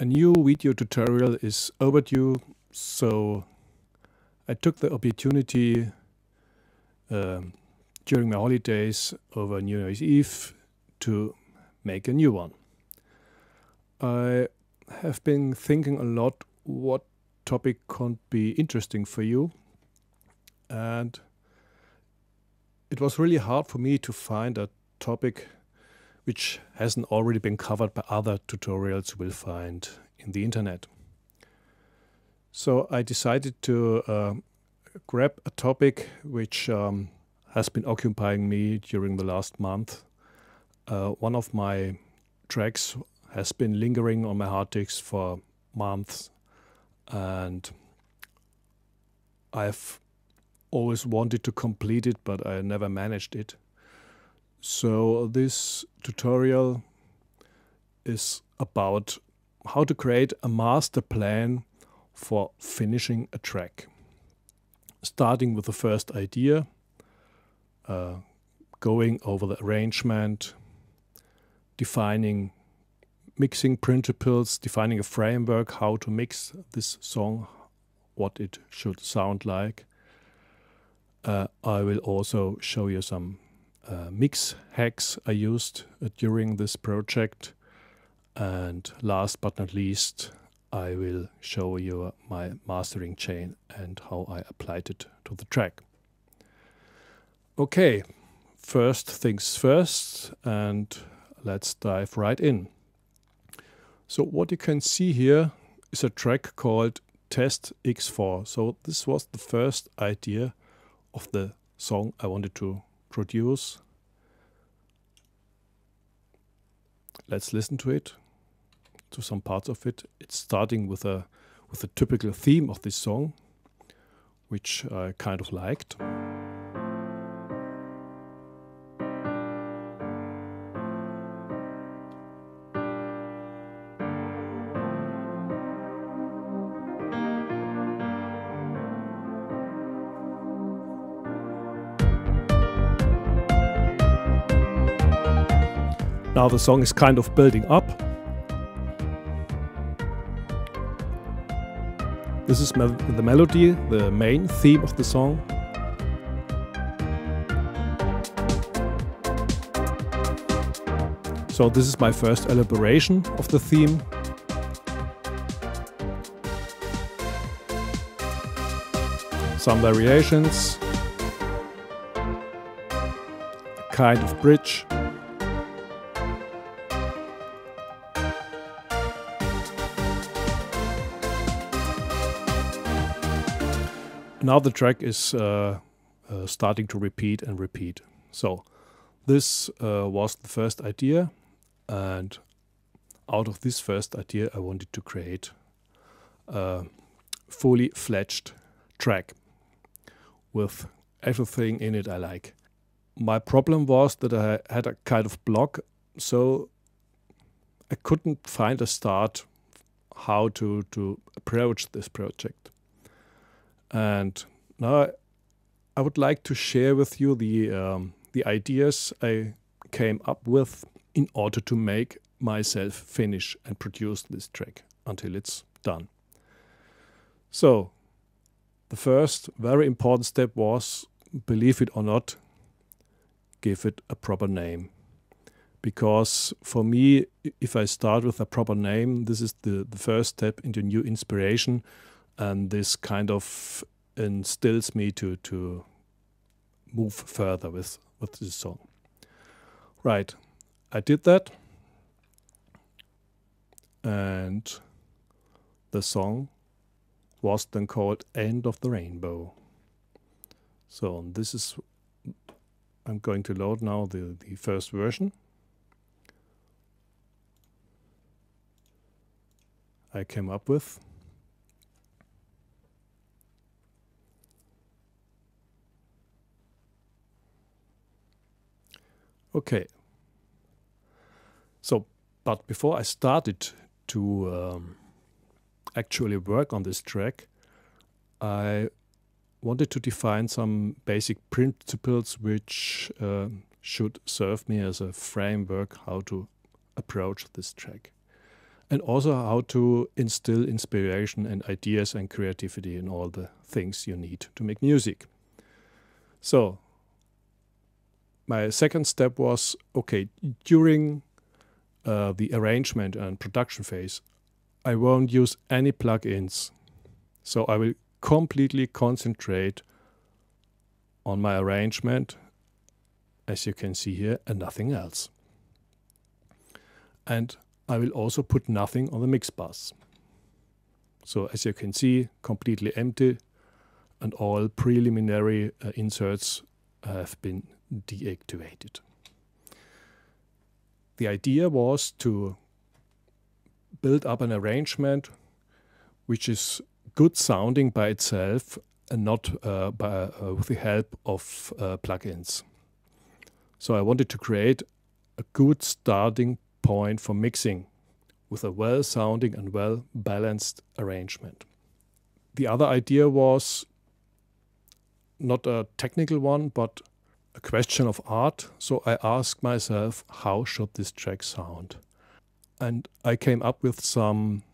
A new video tutorial is overdue, so I took the opportunity during my holidays over New Year's Eve to make a new one. I have been thinking a lot what topic could be interesting for you, and it was really hard for me to find a topic which hasn't already been covered by other tutorials you will find in the internet. So I decided to grab a topic which has been occupying me during the last month. One of my tracks has been lingering on my hard disk for months, and I've always wanted to complete it, but I never managed it. So this tutorial is about how to create a master plan for finishing a track. Starting with the first idea, going over the arrangement, defining mixing principles, defining a framework, how to mix this song, what it should sound like. I will also show you some mix hacks I used during this project, and last but not least I will show you my mastering chain and how I applied it to the track. Okay, first things first, and let's dive right in. So what you can see here is a track called Test X4. So this was the first idea of the song I wanted to produce. Let's listen to it, to some parts of it. It's starting with a typical theme of this song, which I kind of liked. Now the song is kind of building up. This is the melody, the main theme of the song. So this is my first elaboration of the theme. Some variations, a kind of bridge. Now the track is starting to repeat and repeat. So this was the first idea, and out of this first idea I wanted to create a fully fledged track with everything in it I like. My problem was that I had a kind of block, so I couldn't find a start how to approach this project. And now I would like to share with you the ideas I came up with in order to make myself finish and produce this track until it's done. So the first very important step was, believe it or not, give it a proper name. Because for me, if I start with a proper name, this is the first step into new inspiration. And this kind of instills me to move further with this song. Right, I did that. And the song was then called End of the Rainbow. So this is, I'm going to load now the first version. I came up with. Okay, so, but before I started to actually work on this track, I wanted to define some basic principles which should serve me as a framework how to approach this track. and also how to instill inspiration and ideas and creativity in all the things you need to make music. So my second step was, okay, during the arrangement and production phase, I won't use any plugins. So I will completely concentrate on my arrangement, as you can see here, and nothing else. And I will also put nothing on the mix bus. So as you can see, completely empty, and all preliminary inserts have been deactivated. The idea was to build up an arrangement which is good sounding by itself and not with the help of plugins. So I wanted to create a good starting point for mixing with a well-sounding and well-balanced arrangement. The other idea was not a technical one, but a question of art. So I asked myself, how should this track sound? And I came up with some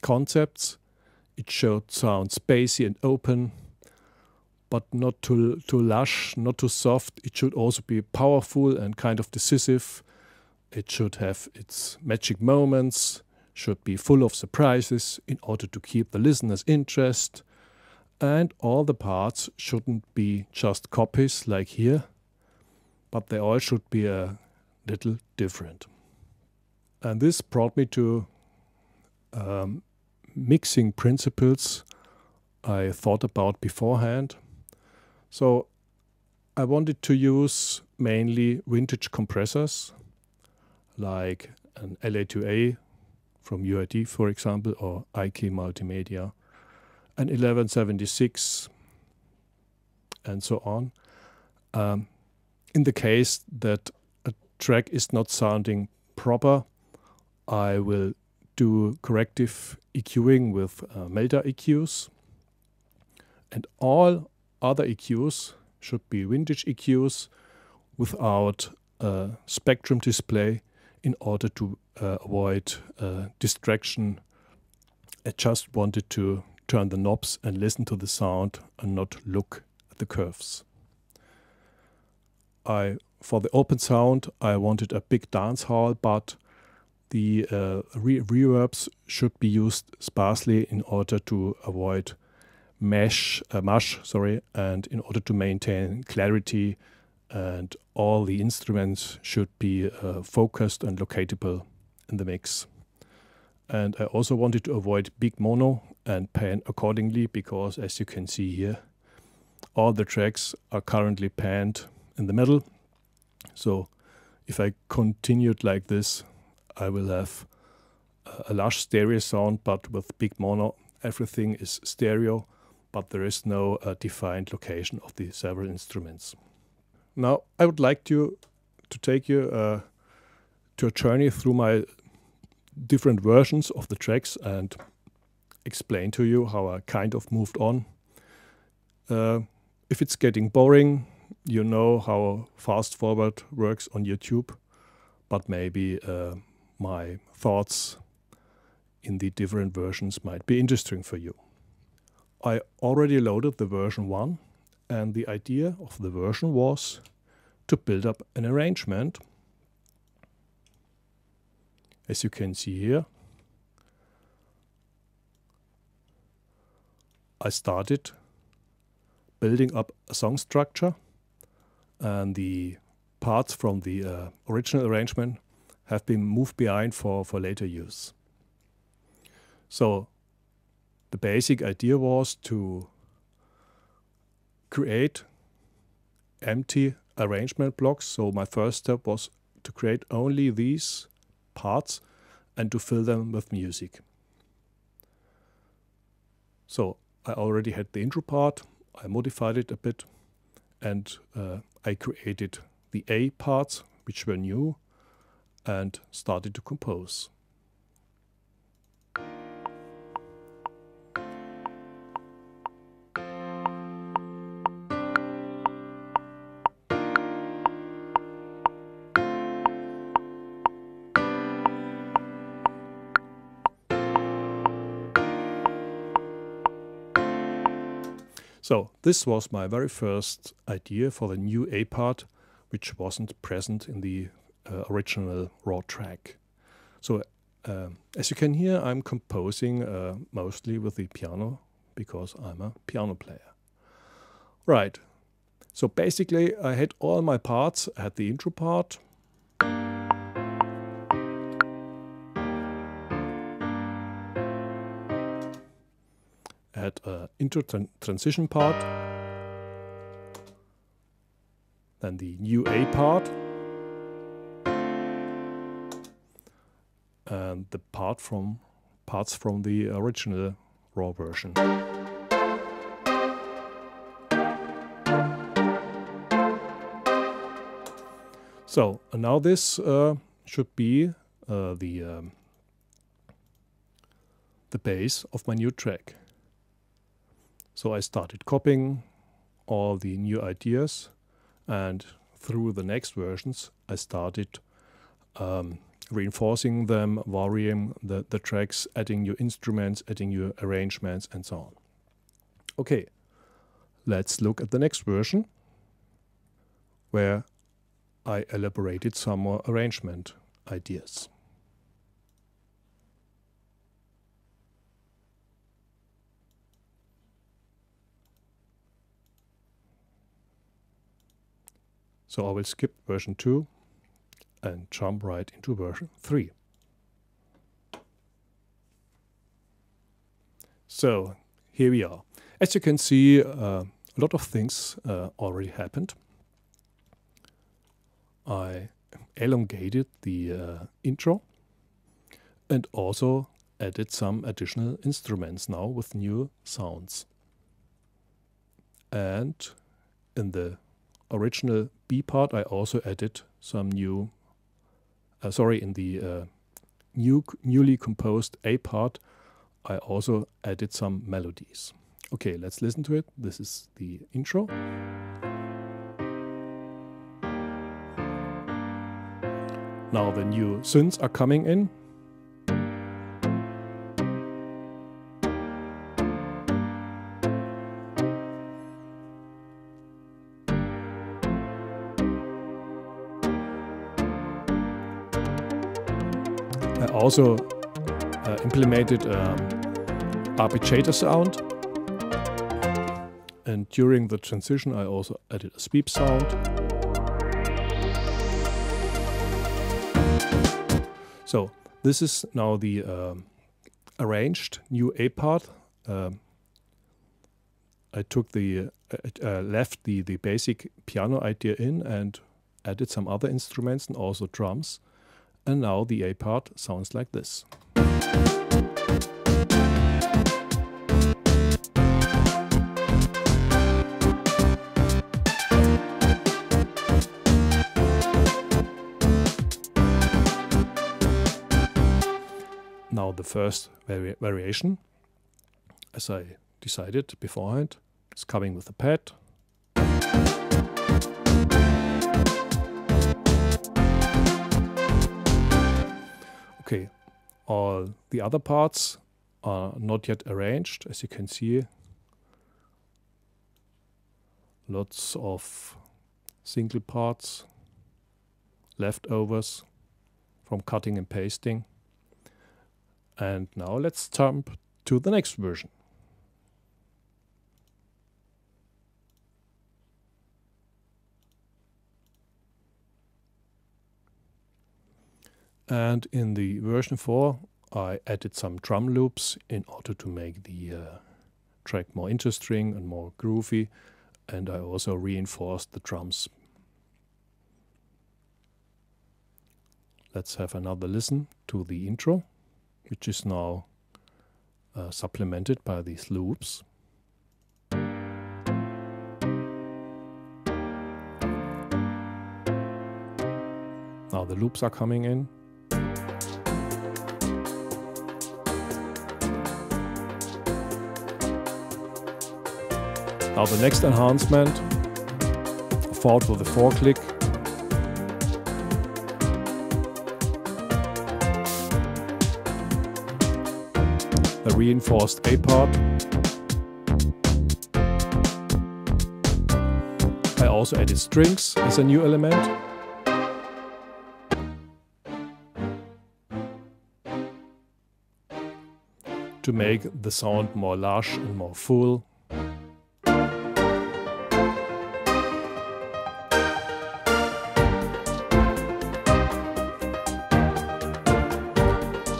concepts. It should sound spacey and open, but not too lush, not too soft. It should also be powerful and kind of decisive. It should have its magic moments, should be full of surprises in order to keep the listener's interest. And all the parts shouldn't be just copies like here, but they all should be a little different. And this brought me to mixing principles I thought about beforehand. So I wanted to use mainly vintage compressors, like an LA2A from UID, for example, or IK Multimedia, an 1176, and so on. In the case that a track is not sounding proper, I will do corrective EQing with Melder EQs, and all other EQs should be vintage EQs without spectrum display in order to avoid distraction. I just wanted to turn the knobs and listen to the sound and not look at the curves. For the open sound, I wanted a big dance hall, but the reverbs should be used sparsely in order to avoid mush, and in order to maintain clarity, and all the instruments should be focused and locatable in the mix. And I also wanted to avoid big mono and pan accordingly, because as you can see here, all the tracks are currently panned in the middle. So if I continued like this, I will have a lush stereo sound, but with big mono, everything is stereo, but there is no defined location of the several instruments. Now I would like to take you to a journey through my different versions of the tracks and explain to you how I kind of moved on. If it's getting boring, you know how fast forward works on YouTube, but maybe my thoughts in the different versions might be interesting for you. I already loaded the version 1, and the idea of the version was to build up an arrangement. As you can see here, I started building up a song structure, and the parts from the original arrangement have been moved behind for later use. So the basic idea was to create empty arrangement blocks. So my first step was to create only these parts and to fill them with music. So I already had the intro part, I modified it a bit, and I created the A parts, which were new, and started to compose. So this was my very first idea for the new A part, which wasn't present in the original raw track. So as you can hear, I'm composing mostly with the piano because I'm a piano player. Right, so basically I had all my parts. I had the intro part, I had an intro transition part, then the new A part, and the parts from the original raw version. So now this should be the base of my new track. So I started copying all the new ideas, and through the next versions I started reinforcing them, varying the tracks, adding new instruments, adding new arrangements, and so on. Okay, let's look at the next version, where I elaborated some more arrangement ideas. So I will skip version 2 and jump right into version 3. So here we are. As you can see, a lot of things already happened. I elongated the intro and also added some additional instruments now with new sounds. And in the original B part I also added some new, in the newly composed A part I also added some melodies. Okay, let's listen to it. This is the intro. Now the new synths are coming in. I also implemented arpeggiator sound, and during the transition I also added a sweep sound. So this is now the arranged new A part. I took left the basic piano idea in and added some other instruments and also drums. And now the A part sounds like this. Now the first variation, as I decided beforehand, is coming with a pad. Okay, all the other parts are not yet arranged, as you can see. Lots of single parts, leftovers from cutting and pasting. And now let's jump to the next version. And in the version 4 I added some drum loops in order to make the track more interesting and more groovy, and I also reinforced the drums. Let's have another listen to the intro, which is now supplemented by these loops. Now the loops are coming in. Now the next enhancement, followed with a 4-click. The reinforced A part. also added strings as a new element. To make the sound more lush and more full.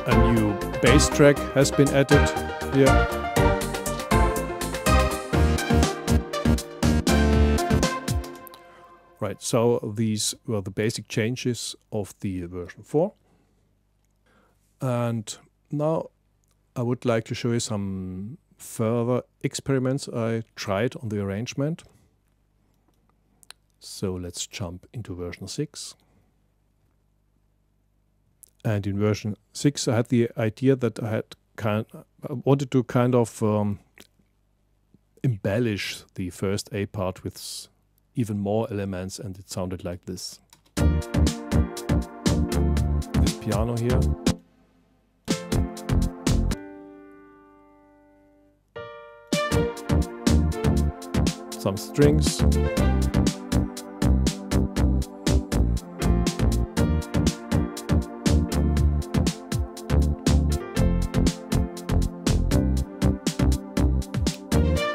A new bass track has been added here. Right, so these were the basic changes of the version 4. And now I would like to show you some further experiments I tried on the arrangement. So let's jump into version 6. And in version 6 I had the idea that I wanted to kind of embellish the first A part with even more elements, and it sounded like this. This piano here. Some strings.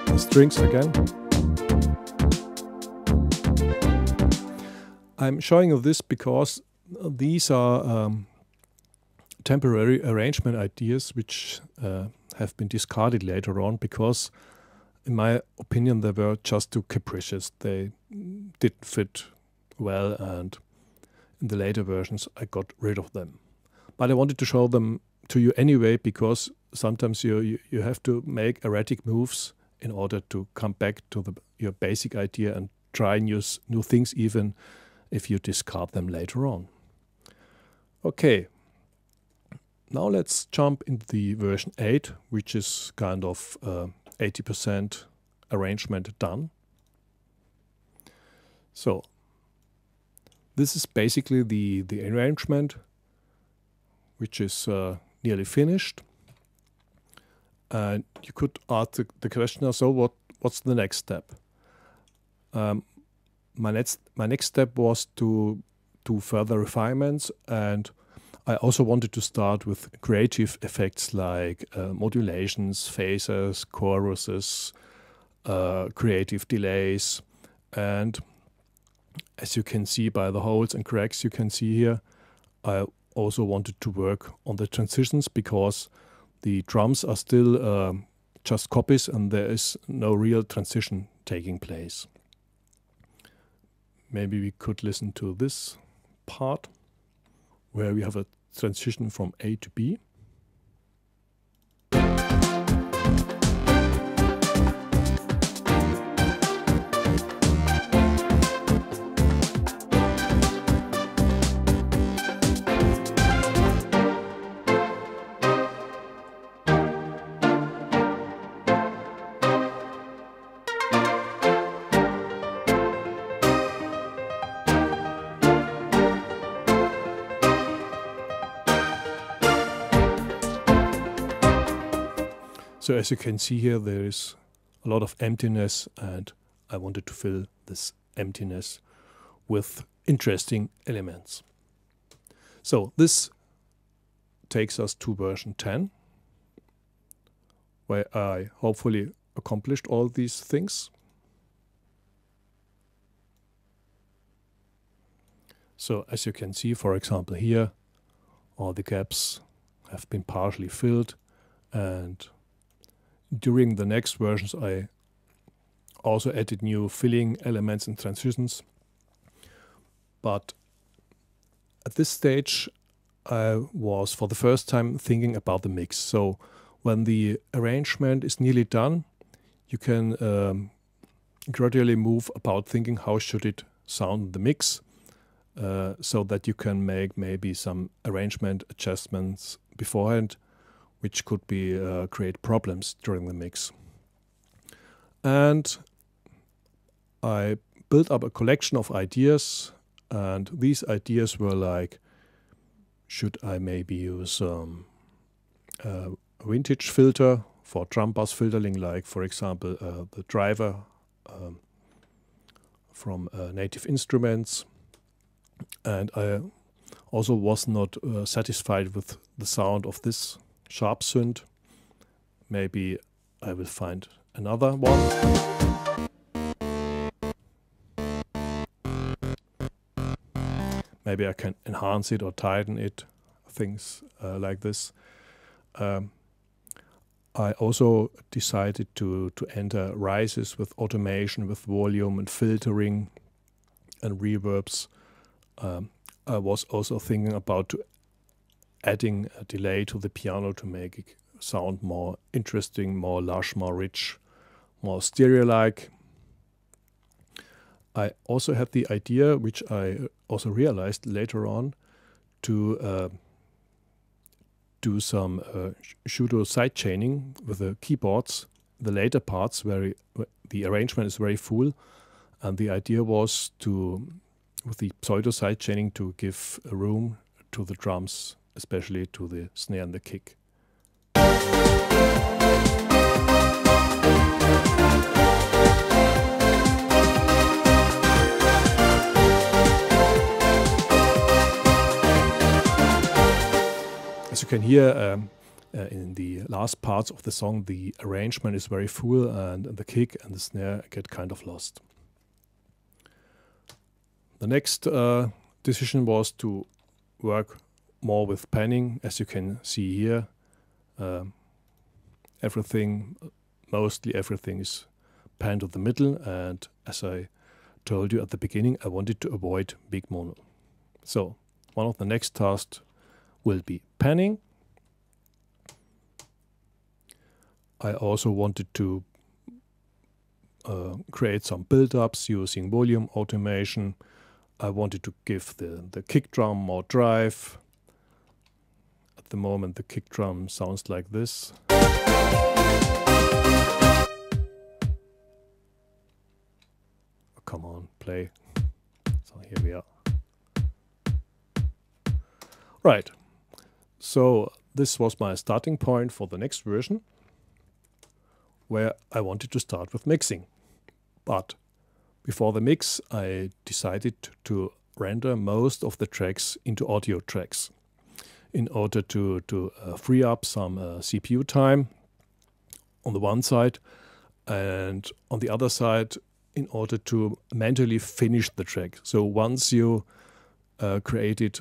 The strings again. I'm showing you this because these are temporary arrangement ideas which have been discarded later on because, in my opinion, they were just too capricious. They didn't fit well, and in the later versions I got rid of them. But I wanted to show them to you anyway, because sometimes you have to make erratic moves in order to come back to your basic idea and try new things, even if you discard them later on. Okay, now let's jump into the version 8, which is kind of 80% arrangement done. So this is basically the arrangement, which is nearly finished. And you could ask the question, so what's the next step? My next step was to do further refinements, and I also wanted to start with creative effects like modulations, phasers, choruses, creative delays, and as you can see by the holes and cracks you can see here, I also wanted to work on the transitions, because the drums are still just copies and there is no real transition taking place. Maybe we could listen to this part where we have a transition from A to B. So as you can see here, there is a lot of emptiness, and I wanted to fill this emptiness with interesting elements. So this takes us to version 10, where I hopefully accomplished all these things. So as you can see, for example, here, all the gaps have been partially filled, and during the next versions I also added new filling elements and transitions. But at this stage I was for the first time thinking about the mix. So when the arrangement is nearly done, you can gradually move about thinking how should it sound in the mix, so that you can make maybe some arrangement adjustments beforehand, which could be create problems during the mix. And I built up a collection of ideas, and these ideas were like, should I maybe use a vintage filter for drum bass filtering, like for example the driver from native instruments, and I also was not satisfied with the sound of this sharp synth. Maybe I will find another one. Maybe I can enhance it or tighten it, things like this. I also decided to enter rises with automation, with volume and filtering and reverbs. I was also thinking about adding a delay to the piano to make it sound more interesting, more lush, more rich, more stereo-like. I also had the idea, which I also realized later on, to do some pseudo sidechaining with the keyboards, the later parts where the arrangement is very full, and the idea was to, with the pseudo sidechaining, to give a room to the drums, especially to the snare and the kick. As you can hear in the last parts of the song, the arrangement is very full and the kick and the snare get kind of lost. The next decision was to work more with panning. As you can see here, mostly everything is panned to the middle, and as I told you at the beginning, I wanted to avoid big mono. So one of the next tasks will be panning. I also wanted to create some build-ups using volume automation. I wanted to give the kick drum more drive. At the moment the kick drum sounds like this. Oh, come on, play. So here we are. Right. So this was my starting point for the next version, where I wanted to start with mixing. But before the mix, I decided to render most of the tracks into audio tracks in order to free up some CPU time on the one side, and on the other side in order to mentally finish the track. So once you created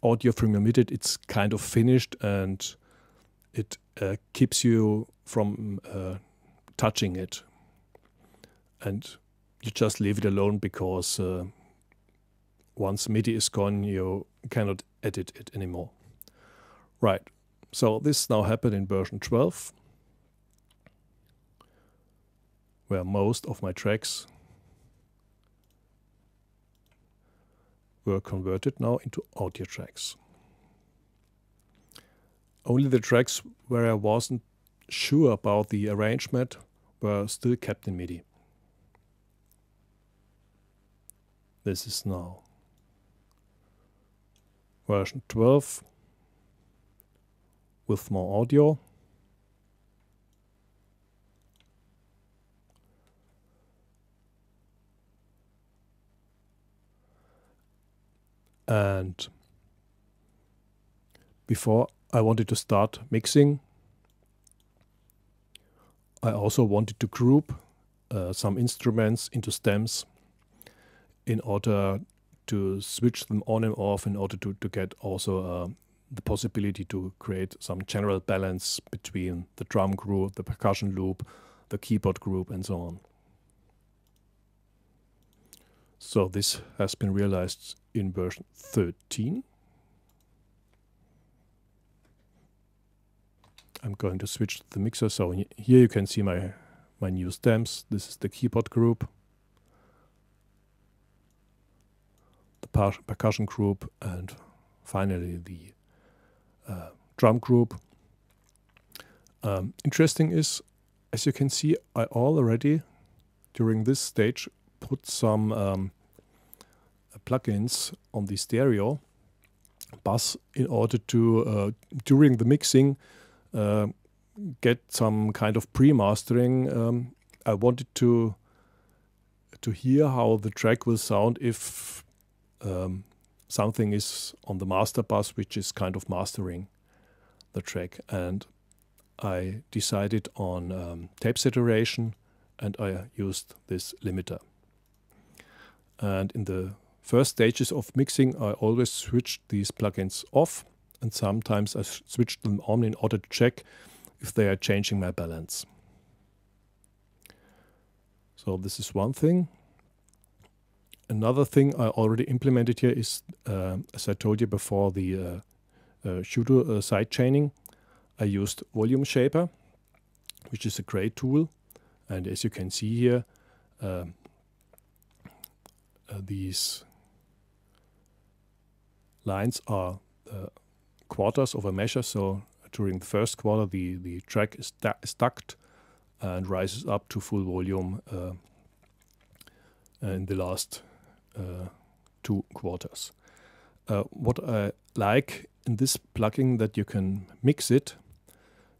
audio from your MIDI, it's kind of finished, and it keeps you from touching it, and you just leave it alone, because once MIDI is gone, you cannot edit it anymore. Right, so this now happened in version 12, where most of my tracks were converted now into audio tracks. Only the tracks where I wasn't sure about the arrangement were still kept in MIDI. This is now version 12 with more audio. And before I wanted to start mixing, I also wanted to group some instruments into stems in order to switch them on and off, in order to get also the possibility to create some general balance between the drum group, the percussion loop, the keyboard group, and so on. So this has been realized in version 13. I'm going to switch to the mixer. So here you can see my new stems. This is the keyboard group, the percussion group, and finally the drum group. Interesting is, as you can see, I already during this stage put some plugins on the stereo bus in order to during the mixing get some kind of pre-mastering. I wanted to to hear how the track will sound if something is on the master bus, which is kind of mastering the track. And I decided on tape saturation, and I used this limiter. And in the first stages of mixing, I always switched these plugins off, and sometimes I switched them on in order to check if they are changing my balance. So this is one thing. Another thing I already implemented here is, as I told you before, the pseudo side chaining. I used Volume Shaper, which is a great tool. And as you can see here, these lines are quarters of a measure. So during the first quarter, the track is stacked and rises up to full volume in the last 2 quarters. What I like in this plugin that you can mix it,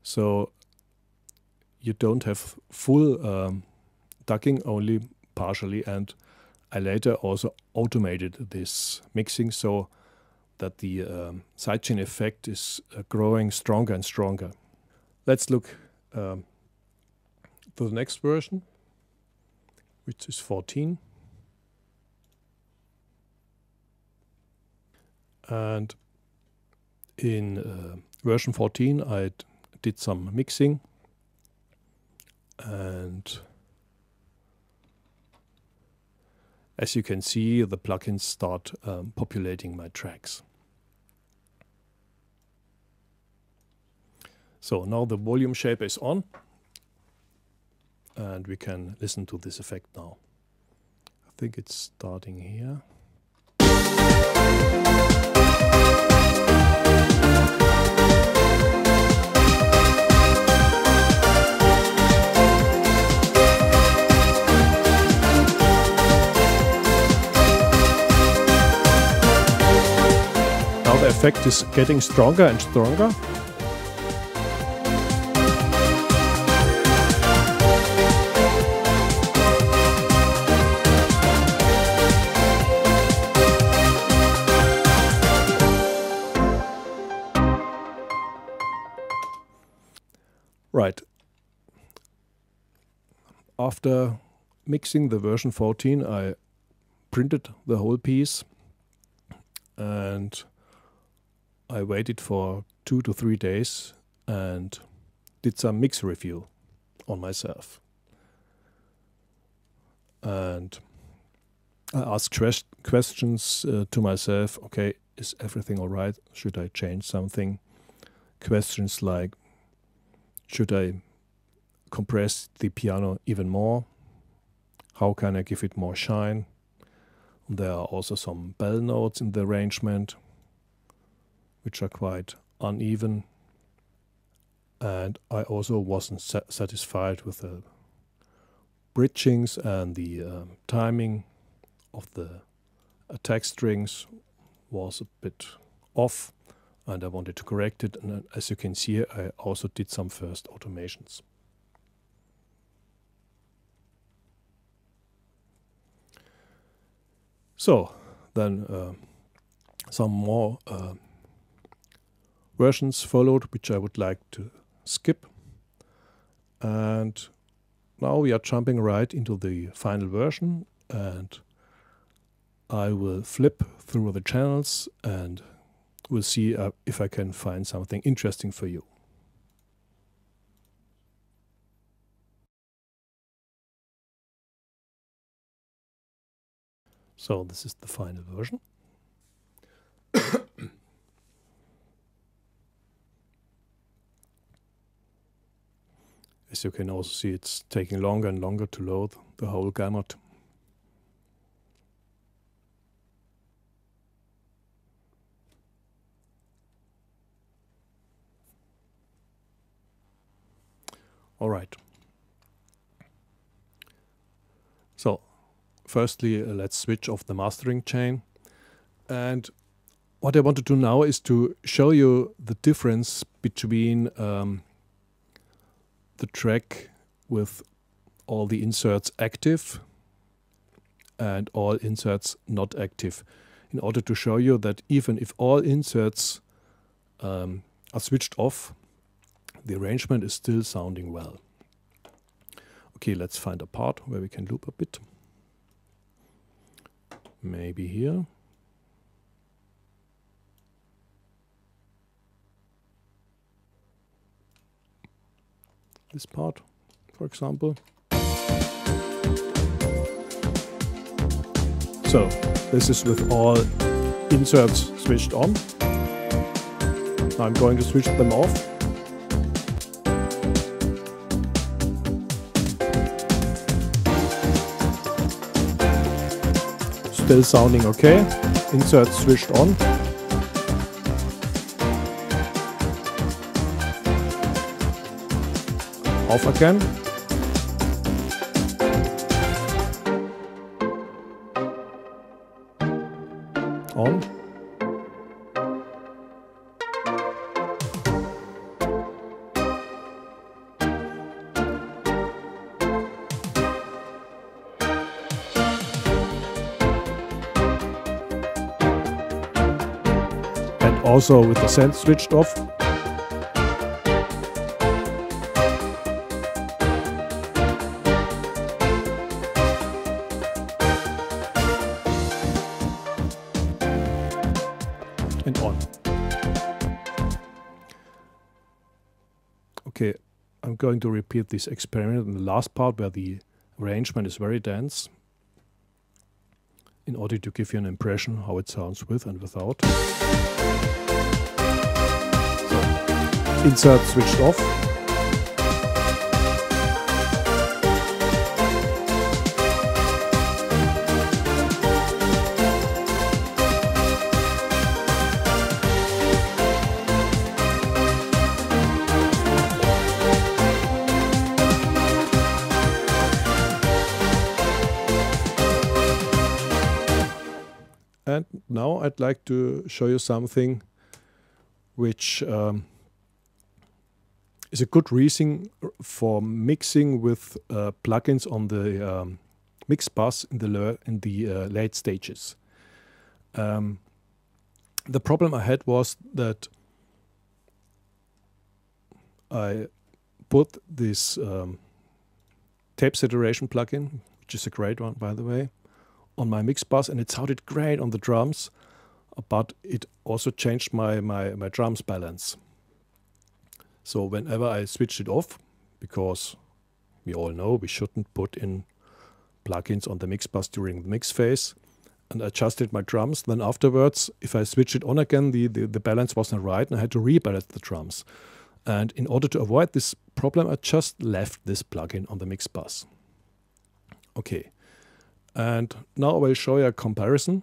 so you don't have full ducking, only partially, and I later also automated this mixing so that the sidechain effect is growing stronger and stronger. Let's look to the next version, which is 14. And in version 14 I did some mixing, and as you can see, the plugins start populating my tracks. So now the volume shaper is on, and we can listen to this effect now. I think it's starting here. Now the effect is getting stronger and stronger. Right. After mixing the version 14, I printed the whole piece and I waited for 2 to 3 days and did some mix review on myself. And I asked questions to myself. Okay, is everything all right? Should I change something? Questions like, should I compress the piano even more? How can I give it more shine? There are also some bell notes in the arrangement, which are quite uneven. And I also wasn't satisfied with the bridgings, and the timing of the attack strings was a bit off, and I wanted to correct it. And as you can see here, I also did some first automations. So then some more versions followed, which I would like to skip. And now we are jumping right into the final version, and I will flip through the channels and we'll see if I can find something interesting for you. So this is the final version. As you can also see, it's taking longer and longer to load the whole gamut. All right. So firstly, let's switch off the mastering chain. And what I want to do now is to show you the difference between the track with all the inserts active and all inserts not active, in order to show you that even if all inserts are switched off, the arrangement is still sounding well. Okay, let's find a part where we can loop a bit. Maybe here. This part, for example. So this is with all inserts switched on. Now I'm going to switch them off. Still sounding okay. Inserts switched on. Off again. On. And also with the send switched off. And on. Okay, I'm going to repeat this experiment in the last part where the arrangement is very dense, in order to give you an impression how it sounds with and without. So, insert switched off. And now I'd like to show you something which is a good reason for mixing with plugins on the mix bus in the late stages. The problem I had was that I put this tape saturation plugin, which is a great one by the way, on my mix bus, and it sounded great on the drums, but it also changed my drums balance. So whenever I switched it off, because we all know we shouldn't put in plugins on the mix bus during the mix phase, and adjusted my drums, then afterwards, if I switch it on again, the balance wasn't right, and I had to rebalance the drums. And in order to avoid this problem, I just left this plugin on the mix bus. Okay. And now I will show you a comparison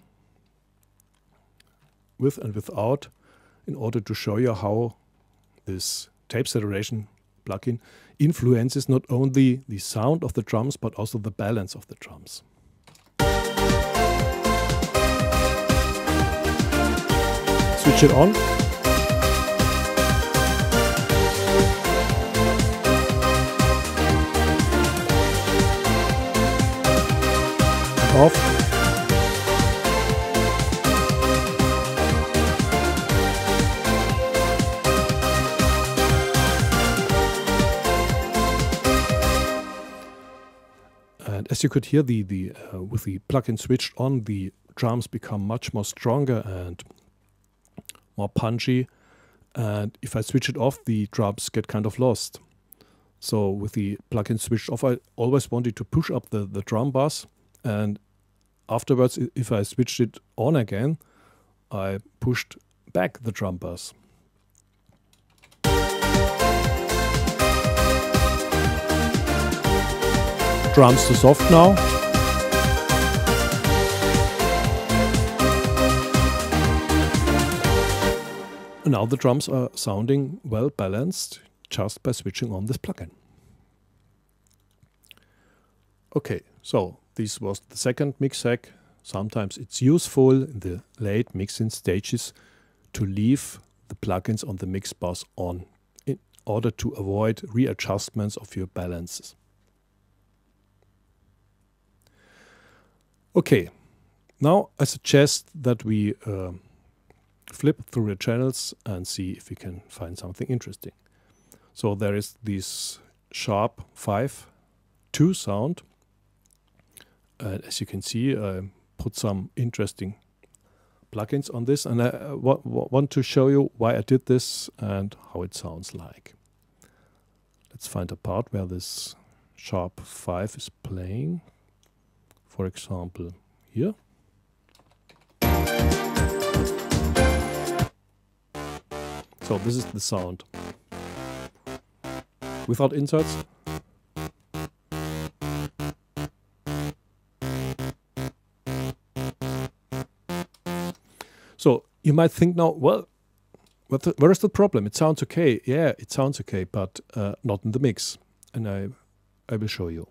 with and without, in order to show you how this tape saturation plugin influences not only the sound of the drums but also the balance of the drums. Switch it on. Off. And as you could hear, with the plugin switched on, the drums become much more stronger and more punchy. And if I switch it off, the drums get kind of lost. So with the plugin switched off, I always wanted to push up the drum bass. And afterwards, if I switched it on again, I pushed back the drum bass. Drums too soft now. And now the drums are sounding well balanced just by switching on this plugin. Okay, so this was the second mix hack. Sometimes it's useful in the late mixing stages to leave the plugins on the mix bus on in order to avoid readjustments of your balances. Okay, now I suggest that we flip through the channels and see if we can find something interesting. So there is this sharp 5-2 sound. And as you can see, I put some interesting plugins on this, and I want to show you why I did this and how it sounds like. Let's find a part where this sharp 5 is playing. For example, here. So this is the sound. Without inserts. So you might think now, well, where is the problem? It sounds okay. Yeah, it sounds okay, but not in the mix. And I will show you.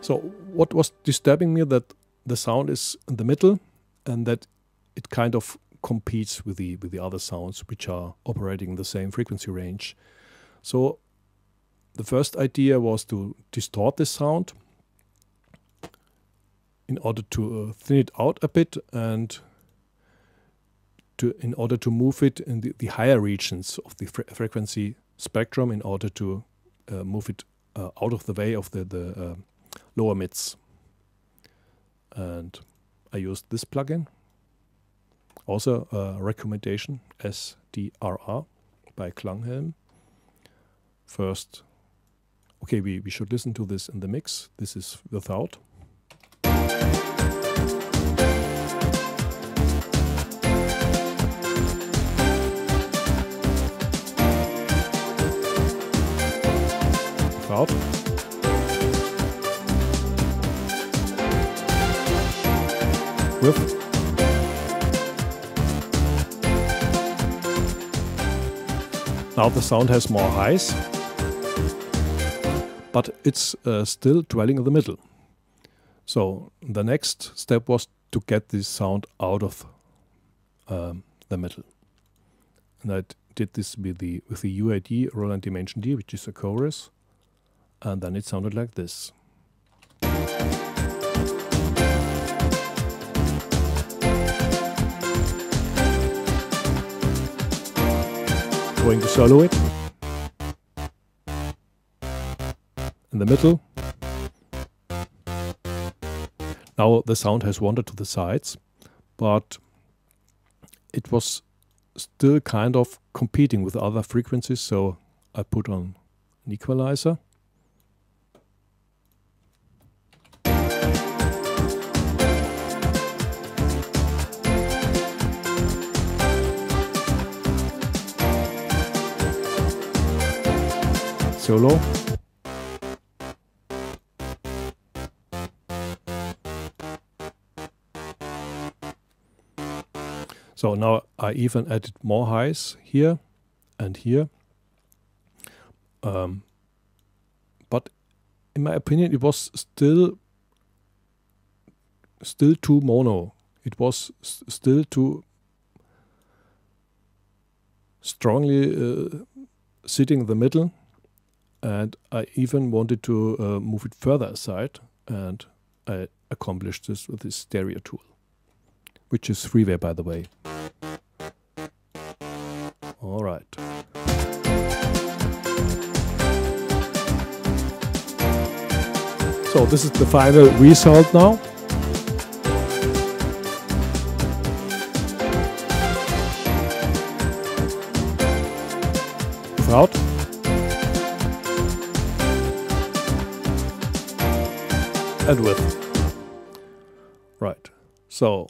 So what was disturbing me that the sound is in the middle and that it kind of competes with the other sounds which are operating in the same frequency range. So the first idea was to distort this sound in order to thin it out a bit and in order to move it in the higher regions of the frequency spectrum, in order to move it out of the way of the lower mids. And I used this plugin. Also a recommendation, SDRR by Klanghelm. First, okay, we should listen to this in the mix. This is without. Without. With. Now the sound has more highs, but it's still dwelling in the middle. So the next step was to get this sound out of the middle. And I did this with the UAD, Roland Dimension D, which is a chorus, and then it sounded like this. Going to solo it. In the middle. Now the sound has wandered to the sides, but it was still kind of competing with other frequencies, so I put on an equalizer. Solo. So now I even added more highs here and here. But in my opinion, it was still too mono. It was still too strongly sitting in the middle. And I even wanted to move it further aside, and I accomplished this with this stereo tool, which is freeware, by the way. All right. So this is the final result now. Without. And with. Right. So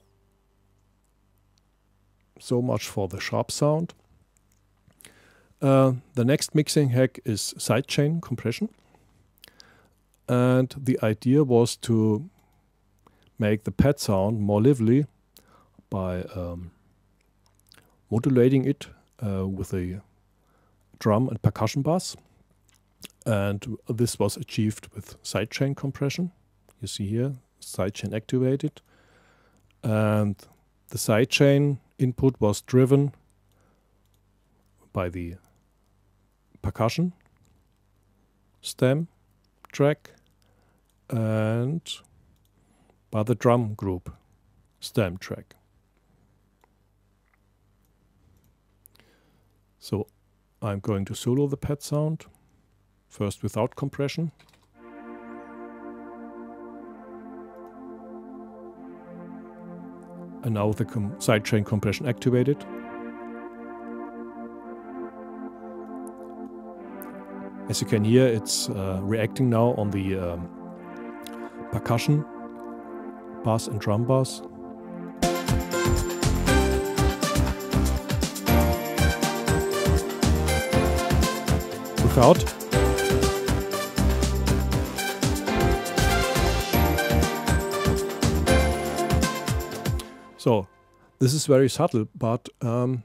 much for the sharp sound. The next mixing hack is sidechain compression. And the idea was to make the pad sound more lively by modulating it with a drum and percussion bass. And this was achieved with sidechain compression. You see here, sidechain activated. And the sidechain input was driven by the percussion stem track and by the drum group stem track. So I'm going to solo the pad sound, first without compression. And now the sidechain compression activated. As you can hear, it's reacting now on the percussion bass and drum bass. Without. So this is very subtle, but in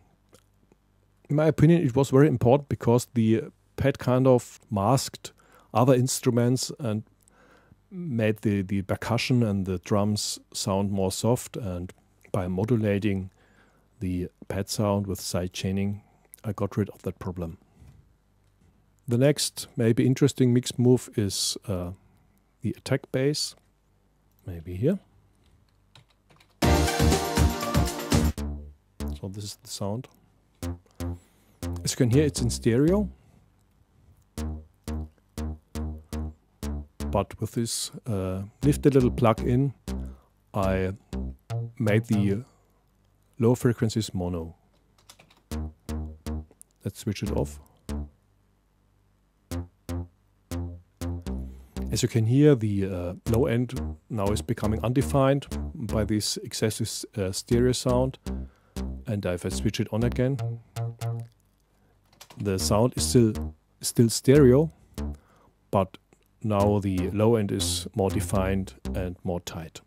my opinion it was very important because the pad kind of masked other instruments and made the percussion and the drums sound more soft, and by modulating the pad sound with side chaining I got rid of that problem. The next maybe interesting mix move is the attack bass, maybe here. So this is the sound. As you can hear, it's in stereo. But with this nifty little plug-in, I made the low frequencies mono. Let's switch it off. As you can hear, the low end now is becoming undefined by this excessive stereo sound. And if I switch it on again, the sound is still stereo, but now the low end is more defined and more tight.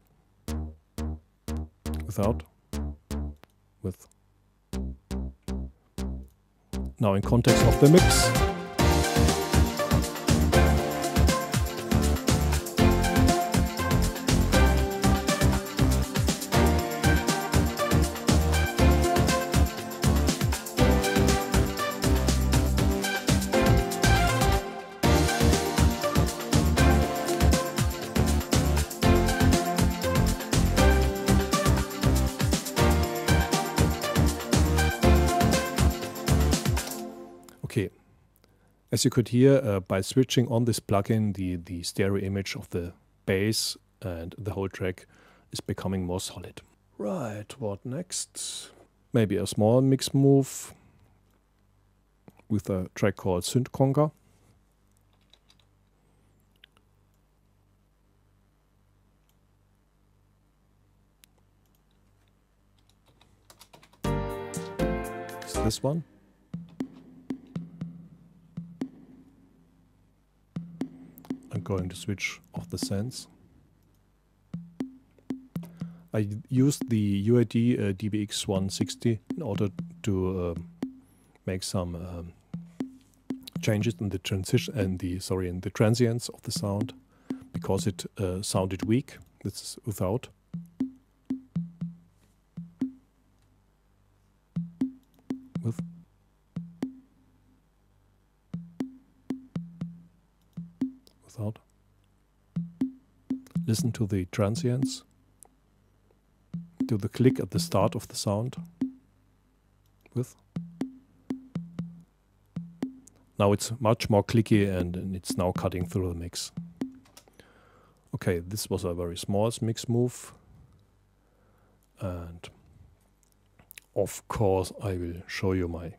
Without, with. Now in context of the mix. Okay, as you could hear, by switching on this plugin, the stereo image of the bass and the whole track is becoming more solid. Right, what next? Maybe a small mix move with a track called Synth Conga. It's this one. I'm going to switch off the sends. I used the UAD DBX 160 in order to make some changes in the transition and in the transients of the sound, because it sounded weak. This is without. With. Without. Listen to the transients, to the click at the start of the sound. With. Now it's much more clicky and it's now cutting through the mix. Okay, this was a very small mix move. And of course I will show you my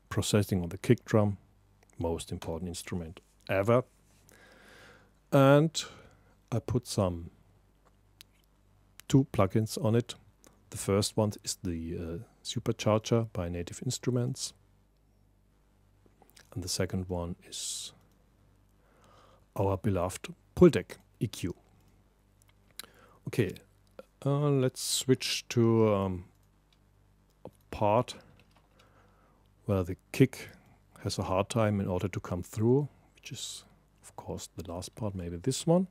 processing on the kick drum, most important instrument ever. And I put two plugins on it. The first one is the Supercharger by Native Instruments. And the second one is our beloved Pull-Deck EQ. Okay, let's switch to a part where the kick has a hard time in order to come through, which is of course the last part, maybe this one.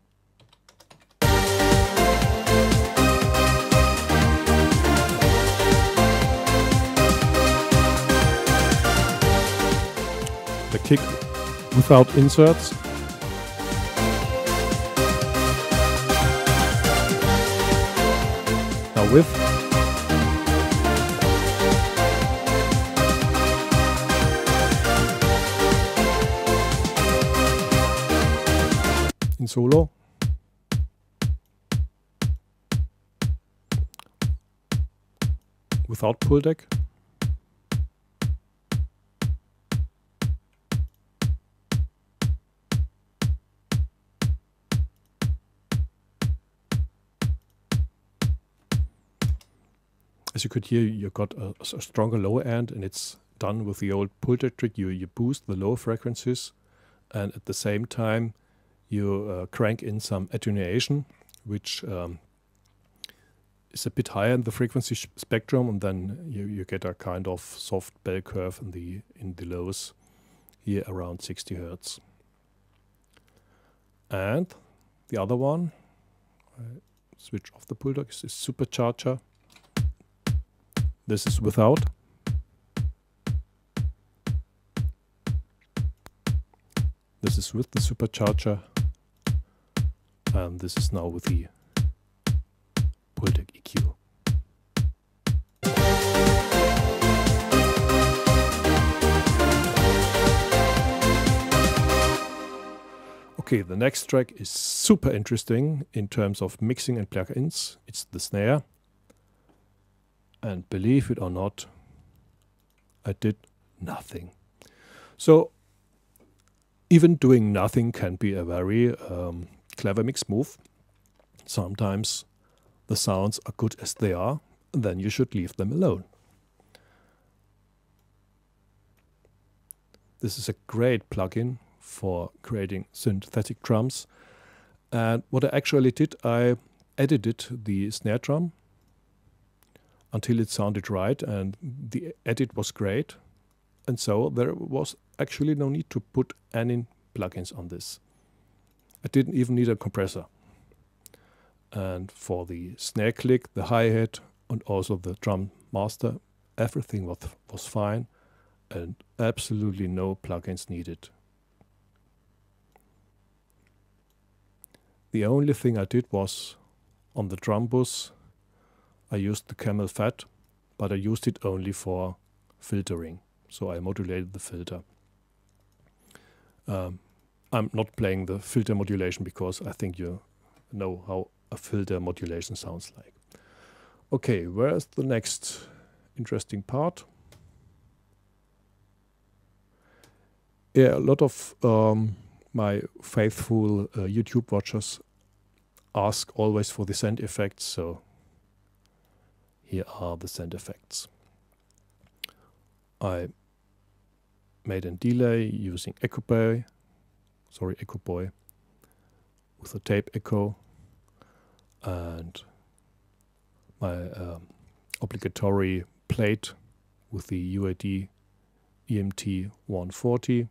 without inserts. Now with. In solo. Without pull deck. As you could hear, you got a stronger lower end, and it's done with the old pull deck trick. You boost the low frequencies, and at the same time you crank in some attenuation, which is a bit higher in the frequency spectrum, and then you get a kind of soft bell curve in the lows here around 60 Hertz. And the other one, I switch off the pull deck, is this supercharger. This is without. This is with the supercharger, and this is now with the pull deck EQ. Okay, the next track is super interesting in terms of mixing and plugins. It's the snare. And believe it or not, I did nothing. So even doing nothing can be a very clever mix move. Sometimes the sounds are good as they are, and then you should leave them alone. This is a great plugin for creating synthetic drums. And what I actually did, I edited the snare drum until it sounded right, and the edit was great. And so there was actually no need to put any plugins on this. I didn't even need a compressor. And for the snare click, the hi-hat, and also the drum master, everything was fine, and absolutely no plugins needed. The only thing I did was on the drum bus, I used the Camel Fat, but I used it only for filtering. So I modulated the filter. I'm not playing the filter modulation because I think you know how a filter modulation sounds like. Okay, where's the next interesting part? Yeah, a lot of my faithful YouTube watchers ask always for the send effects, so here are the send effects. I made a delay using Echo Boy with a tape echo, and my obligatory plate with the UAD EMT 140,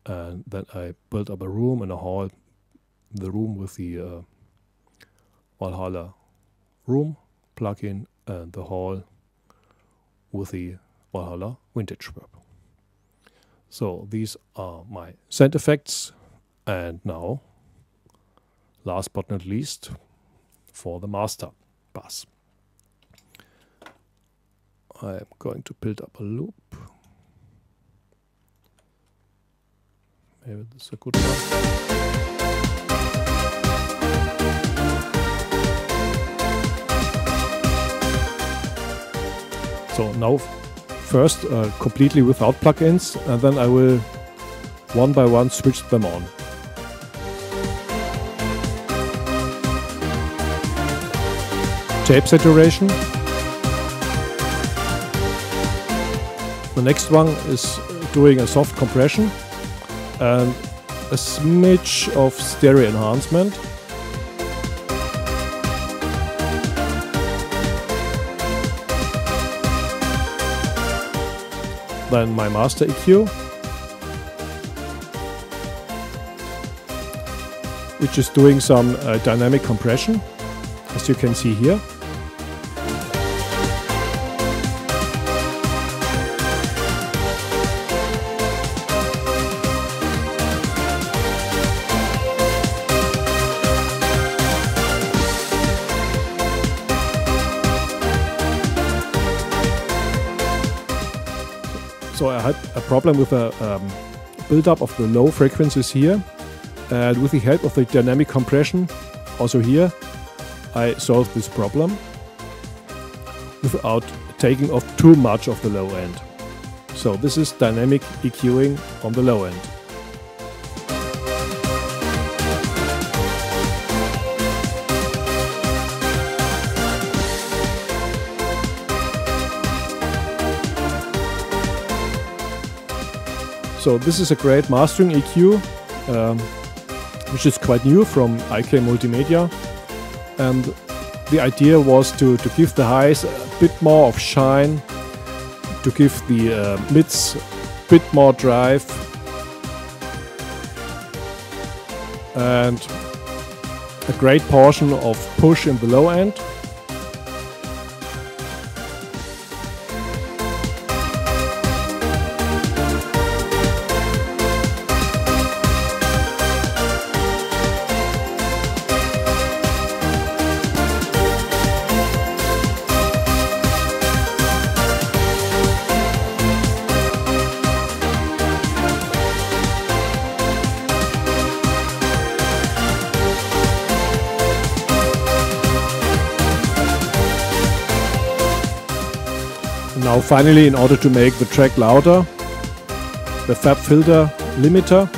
and then I built up a room and a hall, the room with the Valhalla room plugin, and the hall with the Valhalla vintage verb. So these are my sound effects, and now, last but not least, for the master bass. I am going to build up a loop. Maybe this is a good one. So now first completely without plugins, and then I will one by one switch them on. Tape saturation. The next one is doing a soft compression and a smidge of stereo enhancement. Then my master EQ, which is doing some dynamic compression, as you can see here. So I had a problem with a build-up of the low frequencies here, and with the help of the dynamic compression, also here, I solved this problem without taking off too much of the low end. So this is dynamic EQing on the low end. So this is a great mastering EQ, which is quite new from IK Multimedia, and the idea was to give the highs a bit more of shine, to give the mids a bit more drive, and a great portion of push in the low end. Now finally, in order to make the track louder, the fab filter limiter.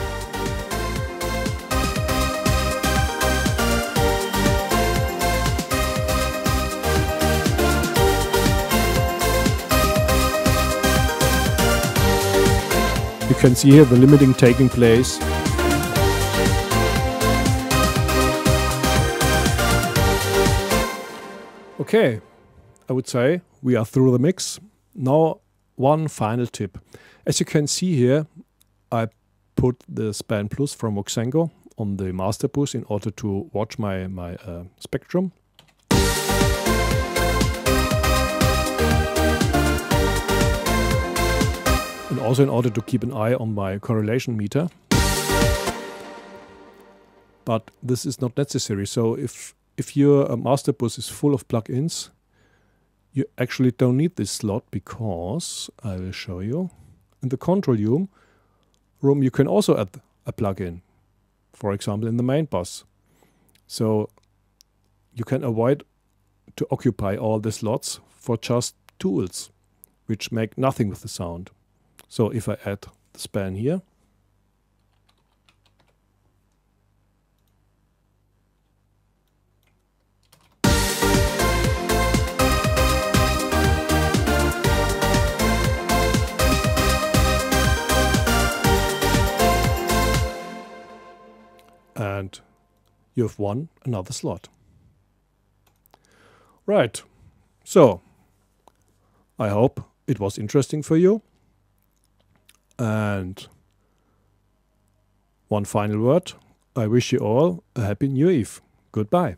You can see here the limiting taking place. Okay, I would say we are through the mix. Now one final tip. As you can see here, I put the Span Plus from Voxengo on the master bus in order to watch my spectrum. And also in order to keep an eye on my correlation meter. But this is not necessary. So if your master bus is full of plugins, you actually don't need this slot, because I will show you. In the control room you can also add a plugin, for example in the main bus. So you can avoid to occupy all the slots for just tools, which make nothing with the sound. So if I add the span here, and you have won another slot. Right, so I hope it was interesting for you. And one final word, I wish you all a happy New Eve. Goodbye.